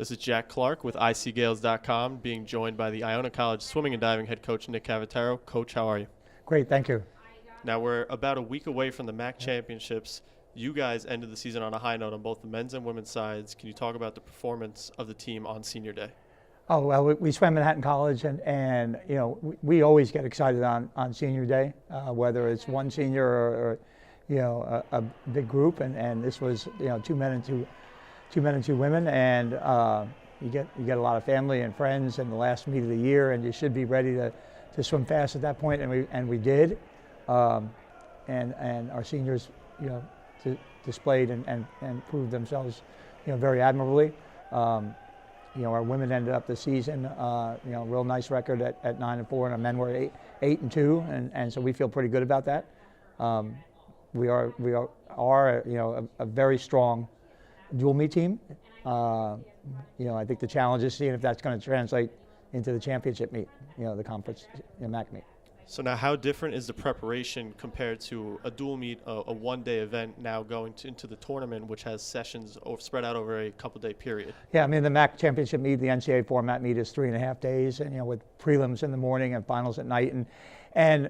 This is Jack Clark with ICGales.com, being joined by the Iona College swimming and diving head coach, Nick Cavataro. Coach, how are you? Great, thank you. Now, we're about a week away from the MAC championships. You guys ended the season on a high note on both the men's and women's sides. Can you talk about the performance of the team on senior day? Oh, well, we swam Manhattan College, and you know, we always get excited on senior day, whether it's one senior or you know, a big group, and this was, you know, two men and two women, and you get a lot of family and friends in the last meet of the year, and you should be ready to swim fast at that point, and we did, and our seniors, you know, displayed and proved themselves, you know, very admirably. You know, our women ended up the season, you know, real nice record at 9-4, and our men were 8-2, and so we feel pretty good about that. We are you know, a very strong dual meet team. You know, I think the challenge is seeing if that's going to translate into the championship meet, you know, the conference, you know, MAC meet. So now, how different is the preparation compared to a dual meet, a one-day event, now going into the tournament, which has sessions spread out over a couple-day period? Yeah, I mean, the MAC championship meet, the NCAA format meet is 3.5 days, and you know, with prelims in the morning and finals at night, and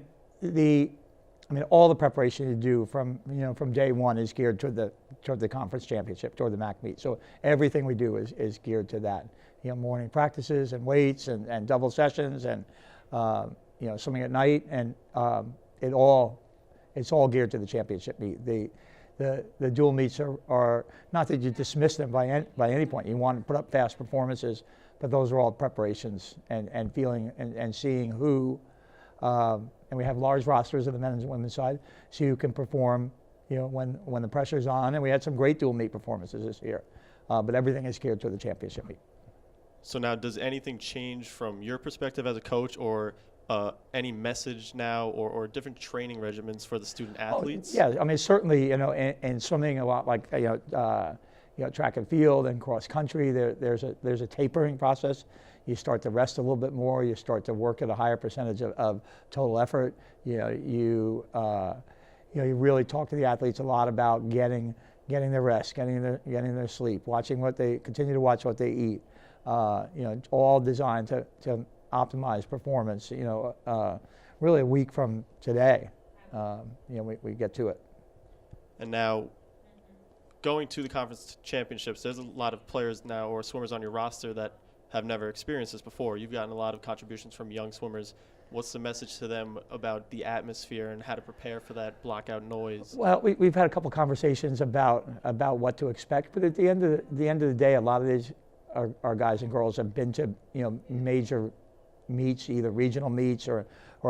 I mean, all the preparation you do from day one is geared toward the conference championship, toward the MAC meet. So everything we do is geared to that. You know, morning practices and weights and double sessions and you know, swimming at night, and it's all geared to the championship meet. The dual meets are not that you dismiss them by any point. You want to put up fast performances, but those are all preparations and feeling and seeing who. And we have large rosters of the men's and women's side, so you can perform, you know, when the pressure's on. And we had some great dual meet performances this year, but everything is geared to the championship meet. So now, does anything change from your perspective as a coach, or any message now, or different training regimens for the student athletes? Oh, yeah, I mean, certainly, you know, in swimming, a lot like you know, track and field and cross country, there's a tapering process. You start to rest a little bit more. You start to work at a higher percentage of total effort. You know, you really talk to the athletes a lot about getting their rest, getting their sleep, continue to watch what they eat. You know, all designed to optimize performance. You know, really a week from today, you know, we get to it. And now, going to the conference championships, there's a lot of players now or swimmers on your roster that have never experienced this before. You've gotten a lot of contributions from young swimmers. What's the message to them about the atmosphere and how to prepare for that blackout noise? Well, we've had a couple conversations about what to expect, but at the end of the day, a lot of these our guys and girls have been to, you know, major meets, either regional meets or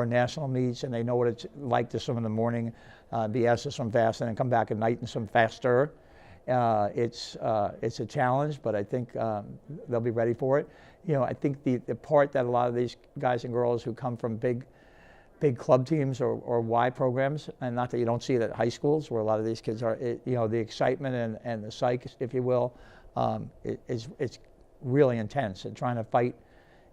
national meets, and they know what it's like to swim in the morning, be asked to swim fast, and then come back at night and swim faster. It's a challenge, but I think they'll be ready for it. You know, I think the part that a lot of these guys and girls who come from big club teams or Y programs, and not that you don't see it at high schools where a lot of these kids are, you know, the excitement and the psyche, if you will, it's really intense, and trying to fight,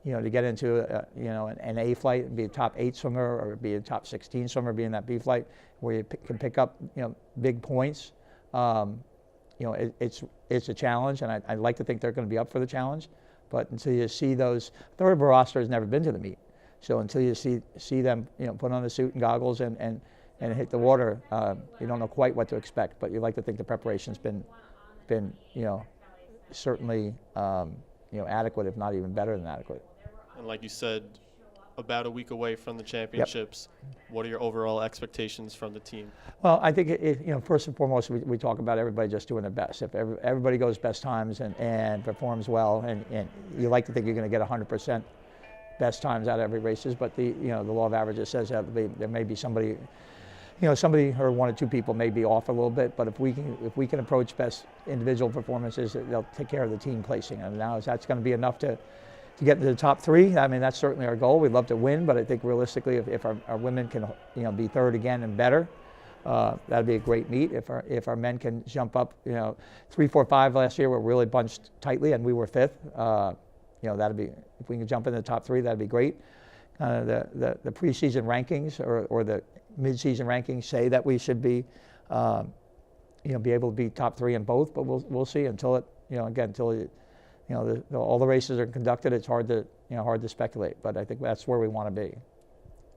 you know, to get into you know, an A flight and be a top 8 swimmer, or be a top 16 swimmer, be in that B flight where you can pick up, you know, big points. You know, it's a challenge, and I'd like to think they're going to be up for the challenge. But until you see those, third of our roster has never been to the meet, so until you see them, you know, put on the suit and goggles and hit the water, you don't know quite what to expect. But you like to think the preparation's been you know, certainly you know, adequate, if not even better than adequate. And like you said, about a week away from the championships. Yep. What are your overall expectations from the team? Well, I think you know, first and foremost, we talk about everybody just doing their best. If everybody goes best times and performs well, and you like to think you're going to get 100% best times out of every races, but the law of averages says that there may be somebody, you know, somebody or one or two people may be off a little bit, but if we can approach best individual performances, they'll take care of the team placing. And now, that's going to be enough to get into the top 3. I mean, that's certainly our goal. We'd love to win, but I think realistically, if our women can, you know, be third again and better, that'd be a great meet. If our men can jump up, you know, 3, 4, 5 last year were really bunched tightly, and we were 5th. You know, that'd be, if we can jump in the top 3, that'd be great. The preseason rankings or the mid-season rankings say that we should be, you know, be able to be top 3 in both, but we'll see until it, you know, again, until you know, all the races are conducted. It's hard to speculate, but I think that's where we want to be.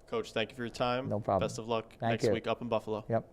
Coach, thank you for your time. No problem. Best of luck Thank next you. week up in Buffalo. Yep.